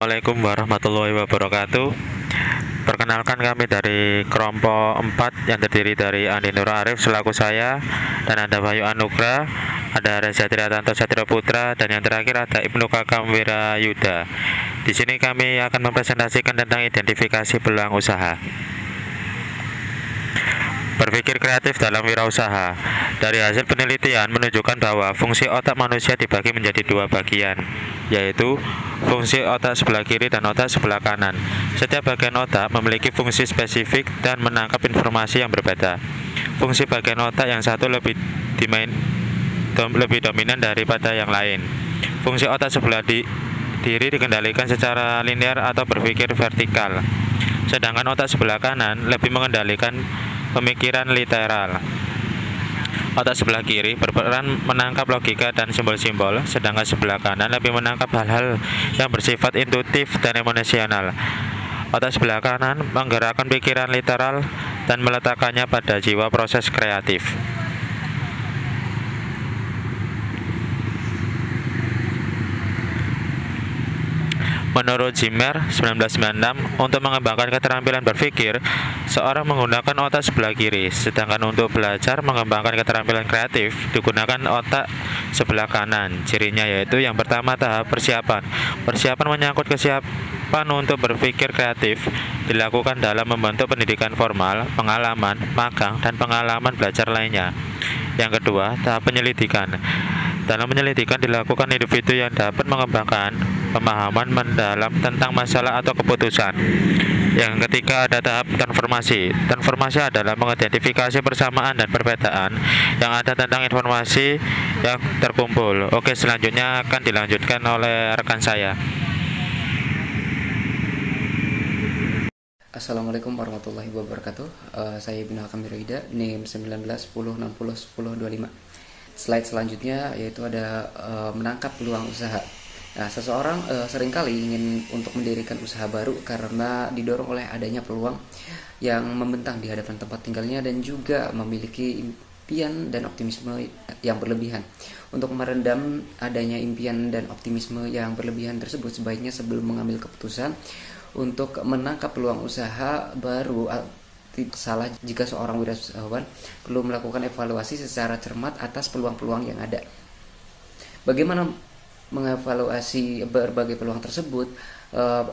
Assalamualaikum warahmatullahi wabarakatuh. Perkenalkan, kami dari kelompok 4 yang terdiri dari Andi Nur Arif selaku saya, dan ada Bayu Anugrah, ada Reza Triatanto Satrio Putra, dan yang terakhir ada Ibnu Kakam Wirayuda. Di sini kami akan mempresentasikan tentang identifikasi peluang usaha. Berpikir kreatif dalam wirausaha. Dari hasil penelitian menunjukkan bahwa fungsi otak manusia dibagi menjadi dua bagian, yaitu fungsi otak sebelah kiri dan otak sebelah kanan. Setiap bagian otak memiliki fungsi spesifik dan menangkap informasi yang berbeda. Fungsi bagian otak yang satu lebih dominan daripada yang lain. Fungsi otak sebelah diri dikendalikan secara linear atau berpikir vertikal. Sedangkan otak sebelah kanan lebih mengendalikan pemikiran literal. Otak sebelah kiri berperan menangkap logika dan simbol-simbol, sedangkan sebelah kanan lebih menangkap hal-hal yang bersifat intuitif dan emosional. Otak sebelah kanan menggerakkan pikiran literal dan meletakkannya pada jiwa proses kreatif. Menurut Zimmer 1996, untuk mengembangkan keterampilan berpikir, seorang menggunakan otak sebelah kiri, sedangkan untuk belajar mengembangkan keterampilan kreatif digunakan otak sebelah kanan. Cirinya yaitu yang pertama, tahap persiapan. Persiapan menyangkut kesiapan untuk berpikir kreatif dilakukan dalam membentuk pendidikan formal, pengalaman, magang, dan pengalaman belajar lainnya. Yang kedua, tahap penyelidikan. Dalam penyelidikan dilakukan individu yang dapat mengembangkan pemahaman mendalam tentang masalah atau keputusan. Yang ketiga, ada tahap transformasi. Transformasi adalah mengidentifikasi persamaan dan perbedaan yang ada tentang informasi yang terkumpul. Oke, selanjutnya akan dilanjutkan oleh rekan saya. Assalamualaikum warahmatullahi wabarakatuh. Saya Ibnu Kakam Wirayuda, NIM 19 10 60 10 25. Slide selanjutnya yaitu ada menangkap peluang usaha. Nah, seseorang seringkali ingin untuk mendirikan usaha baru karena didorong oleh adanya peluang yang membentang di hadapan tempat tinggalnya dan juga memiliki impian dan optimisme yang berlebihan. Untuk meredam adanya impian dan optimisme yang berlebihan tersebut, sebaiknya sebelum mengambil keputusan untuk menangkap peluang usaha baru, tidak salah jika seorang wirausahawan perlu melakukan evaluasi secara cermat atas peluang-peluang yang ada. Bagaimana mengevaluasi berbagai peluang tersebut?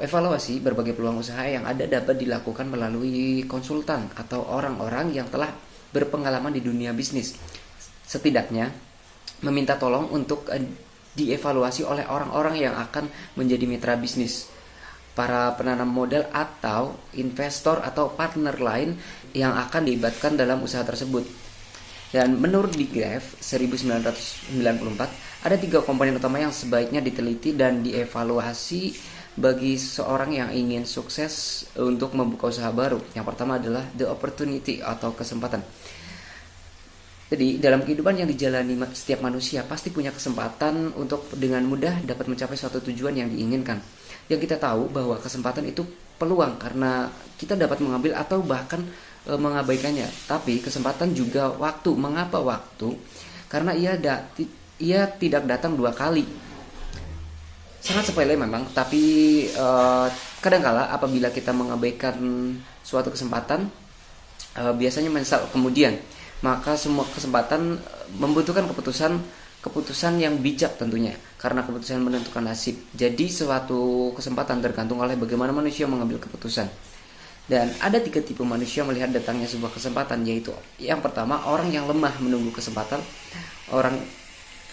Evaluasi berbagai peluang usaha yang ada dapat dilakukan melalui konsultan atau orang-orang yang telah berpengalaman di dunia bisnis. Setidaknya meminta tolong untuk dievaluasi oleh orang-orang yang akan menjadi mitra bisnis, para penanam modal atau investor atau partner lain yang akan dilibatkan dalam usaha tersebut. Dan menurut Digref 1994, ada 3 komponen utama yang sebaiknya diteliti dan dievaluasi bagi seorang yang ingin sukses untuk membuka usaha baru. Yang pertama adalah the opportunity atau kesempatan. Jadi dalam kehidupan yang dijalani setiap manusia pasti punya kesempatan untuk dengan mudah dapat mencapai suatu tujuan yang diinginkan. Yang kita tahu bahwa kesempatan itu peluang karena kita dapat mengambil atau bahkan mengabaikannya. Tapi kesempatan juga waktu. Mengapa waktu? Karena ia tidak datang 2 kali. Sangat sepele memang, tapi kadangkala apabila kita mengabaikan suatu kesempatan, biasanya menyesal kemudian. Maka semua kesempatan membutuhkan keputusan yang bijak tentunya, karena keputusan menentukan nasib. Jadi suatu kesempatan tergantung oleh bagaimana manusia mengambil keputusan. Dan ada 3 tipe manusia melihat datangnya sebuah kesempatan, yaitu yang pertama, orang yang lemah menunggu kesempatan,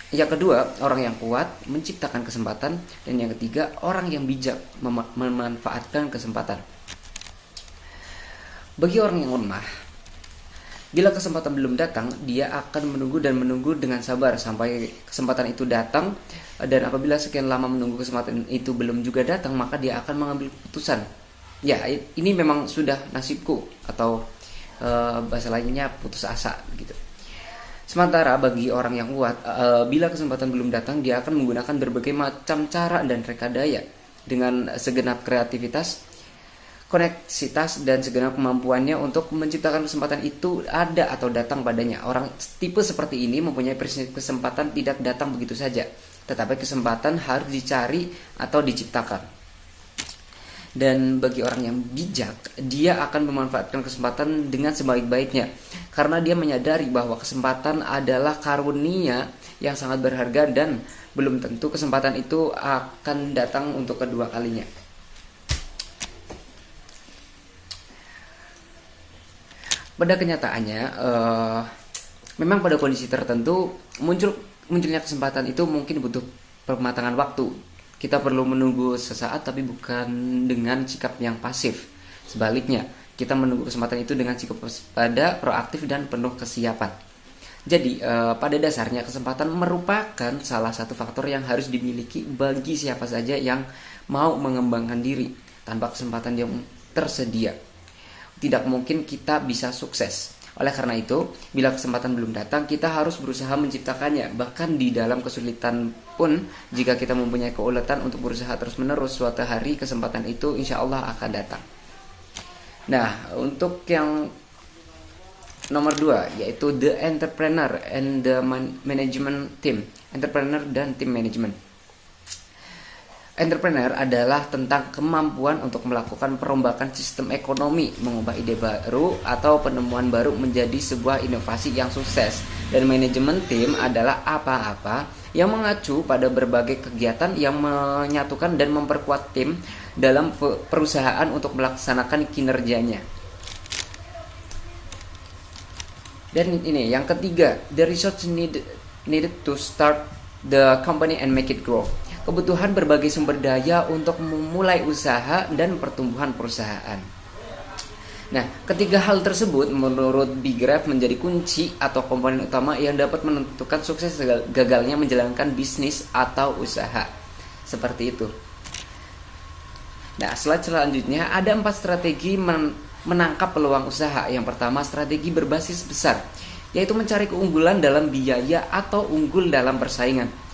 yang kedua, orang yang kuat menciptakan kesempatan, dan yang ketiga, orang yang bijak memanfaatkan kesempatan. Bagi orang yang lemah, bila kesempatan belum datang, dia akan menunggu dengan sabar sampai kesempatan itu datang. Dan apabila sekian lama menunggu kesempatan itu belum juga datang, maka dia akan mengambil keputusan. Ya, ini memang sudah nasibku, atau bahasa lainnya putus asa gitu. Sementara bagi orang yang kuat, bila kesempatan belum datang, dia akan menggunakan berbagai macam cara dan reka daya dengan segenap kreativitas, koneksitas, dan segenap kemampuannya untuk menciptakan kesempatan itu ada atau datang padanya. Orang tipe seperti ini mempunyai prinsip kesempatan tidak datang begitu saja, tetapi kesempatan harus dicari atau diciptakan. Dan bagi orang yang bijak, dia akan memanfaatkan kesempatan dengan sebaik-baiknya karena dia menyadari bahwa kesempatan adalah karunia yang sangat berharga dan belum tentu kesempatan itu akan datang untuk kedua kalinya. Pada kenyataannya, memang pada kondisi tertentu munculnya kesempatan itu mungkin butuh pematangan waktu. Kita perlu menunggu sesaat tapi bukan dengan sikap yang pasif. Sebaliknya, kita menunggu kesempatan itu dengan sikap waspada, proaktif dan penuh kesiapan. Jadi, pada dasarnya kesempatan merupakan salah satu faktor yang harus dimiliki bagi siapa saja yang mau mengembangkan diri. Tanpa kesempatan yang tersedia, tidak mungkin kita bisa sukses. Oleh karena itu, bila kesempatan belum datang, kita harus berusaha menciptakannya. Bahkan di dalam kesulitan pun, jika kita mempunyai keuletan untuk berusaha terus-menerus, suatu hari kesempatan itu insya Allah akan datang. Nah, untuk yang nomor 2, yaitu the entrepreneur and the management team. Entrepreneur dan tim manajemen. Entrepreneur adalah tentang kemampuan untuk melakukan perombakan sistem ekonomi, mengubah ide baru atau penemuan baru menjadi sebuah inovasi yang sukses. Dan manajemen tim adalah apa-apa yang mengacu pada berbagai kegiatan yang menyatukan dan memperkuat tim dalam perusahaan untuk melaksanakan kinerjanya. Dan ini yang ketiga, the resource needed to start the company and make it grow. Kebutuhan berbagai sumber daya untuk memulai usaha dan pertumbuhan perusahaan. Nah, ketiga hal tersebut menurut Big Ref menjadi kunci atau komponen utama yang dapat menentukan sukses gagalnya menjalankan bisnis atau usaha. Seperti itu. Nah, slide selanjutnya ada 4 strategi menangkap peluang usaha. Yang pertama, strategi berbasis besar, yaitu mencari keunggulan dalam biaya atau unggul dalam persaingan.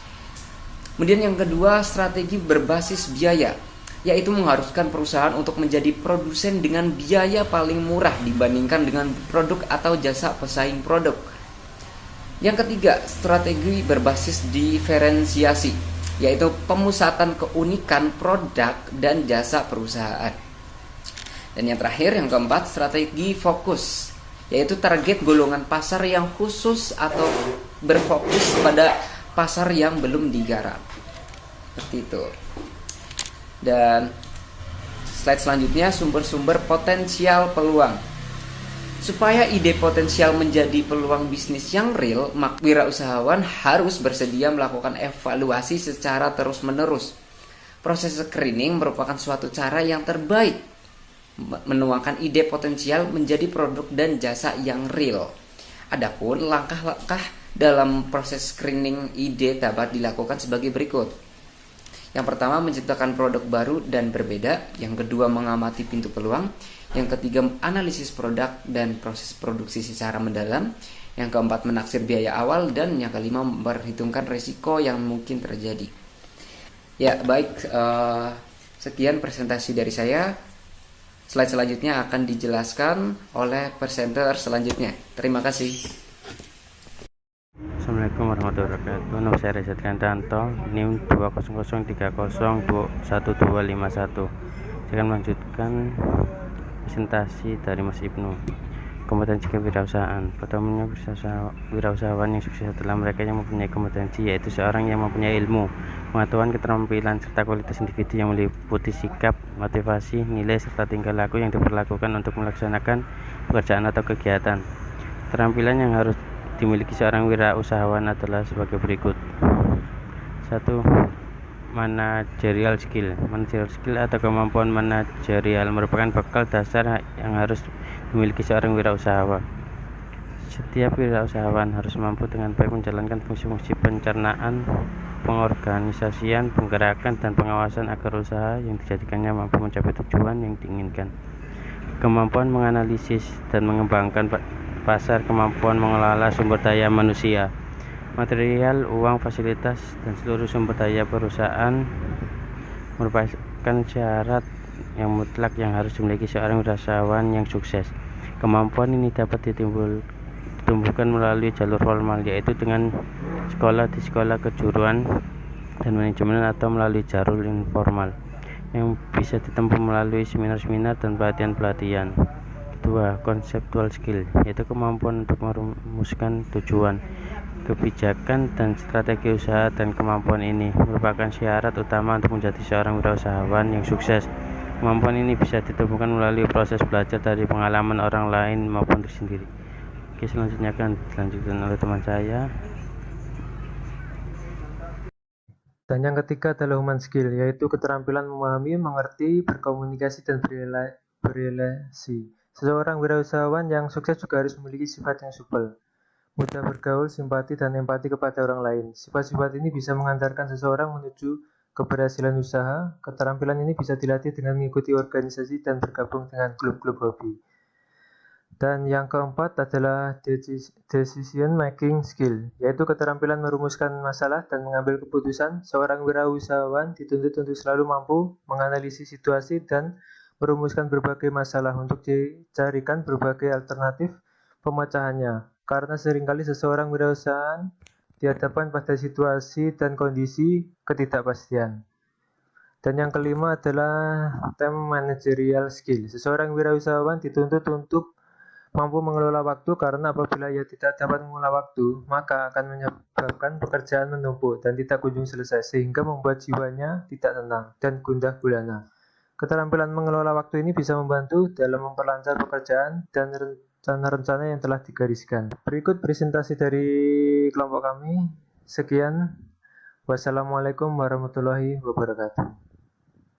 Kemudian yang kedua, strategi berbasis biaya, yaitu mengharuskan perusahaan untuk menjadi produsen dengan biaya paling murah dibandingkan dengan produk atau jasa pesaing produk. Yang ketiga, strategi berbasis diferensiasi, yaitu pemusatan keunikan produk dan jasa perusahaan. Dan yang terakhir, yang keempat, strategi fokus, yaitu target golongan pasar yang khusus atau berfokus pada pasar yang belum digarap. Seperti itu. Dan slide selanjutnya, sumber-sumber potensial peluang. Supaya ide potensial menjadi peluang bisnis yang real, maka wirausahawan harus bersedia melakukan evaluasi secara terus-menerus. Proses screening merupakan suatu cara yang terbaik menuangkan ide potensial menjadi produk dan jasa yang real. Adapun langkah-langkah dalam proses screening ide dapat dilakukan sebagai berikut. Yang pertama, menciptakan produk baru dan berbeda. Yang kedua, mengamati pintu peluang. Yang ketiga, analisis produk dan proses produksi secara mendalam. Yang keempat, menaksir biaya awal. Dan yang kelima, memperhitungkan risiko yang mungkin terjadi. Ya, baik. Sekian presentasi dari saya. Slide selanjutnya akan dijelaskan oleh presenter selanjutnya. Terima kasih. Assalamualaikum warahmatullahi wabarakatuh. Nama saya Reza Kantanto, NIM 20030121251. Saya akan melanjutkan presentasi dari Mas Ibnu. Kompetensi kewirausahaan. Pertamanya, wirausahawan yang sukses adalah mereka yang mempunyai kompetensi, yaitu seorang yang mempunyai ilmu, pengetahuan, keterampilan, serta kualitas individu yang meliputi sikap, motivasi, nilai, serta tingkah laku yang diperlakukan untuk melaksanakan pekerjaan atau kegiatan. Keterampilan yang harus dimiliki seorang wirausahawan adalah sebagai berikut. 1. Managerial skill. Managerial skill atau kemampuan manajerial merupakan bekal dasar yang harus dimiliki seorang wirausahawan. Setiap wirausahawan harus mampu dengan baik menjalankan fungsi-fungsi pencernaan, pengorganisasian, penggerakan, dan pengawasan agar usaha yang dijadikannya mampu mencapai tujuan yang diinginkan. Kemampuan menganalisis dan mengembangkan pasar, kemampuan mengelola sumber daya manusia, material, uang, fasilitas, dan seluruh sumber daya perusahaan merupakan syarat yang mutlak yang harus dimiliki seorang wirausahawan yang sukses. Kemampuan ini dapat ditumbuhkan melalui jalur formal, yaitu dengan sekolah di sekolah kejuruan dan manajemen, atau melalui jalur informal, yang bisa ditempuh melalui seminar-seminar dan pelatihan-pelatihan. Kedua, conceptual skill, yaitu kemampuan untuk merumuskan tujuan, kebijakan, dan strategi usaha, dan kemampuan ini merupakan syarat utama untuk menjadi seorang wirausahawan yang sukses. Kemampuan ini bisa ditemukan melalui proses belajar dari pengalaman orang lain maupun diri sendiri. Oke, selanjutnya akan dilanjutkan oleh teman saya. Dan yang ketiga adalah human skill, yaitu keterampilan memahami, mengerti, berkomunikasi, dan berrelasi. Seseorang wirausahawan yang sukses juga harus memiliki sifat yang supel, mudah bergaul, simpati, dan empati kepada orang lain. Sifat-sifat ini bisa mengantarkan seseorang menuju keberhasilan usaha. Keterampilan ini bisa dilatih dengan mengikuti organisasi dan bergabung dengan klub-klub hobi. Dan yang keempat adalah decision making skill, yaitu keterampilan merumuskan masalah dan mengambil keputusan. Seorang wirausahawan dituntut untuk selalu mampu menganalisis situasi dan merumuskan berbagai masalah untuk dicarikan berbagai alternatif pemecahannya. Karena seringkali seseorang wirausahawan dihadapkan pada situasi dan kondisi ketidakpastian. Dan yang kelima adalah time managerial skill. Seseorang wirausahawan dituntut untuk mampu mengelola waktu, karena apabila ia tidak dapat mengelola waktu, maka akan menyebabkan pekerjaan menumpuk dan tidak kunjung selesai, sehingga membuat jiwanya tidak tenang dan gundah gulana. Keterampilan mengelola waktu ini bisa membantu dalam memperlancar pekerjaan dan rencana-rencana yang telah digariskan. Berikut presentasi dari kelompok kami. Sekian. Wassalamualaikum warahmatullahi wabarakatuh.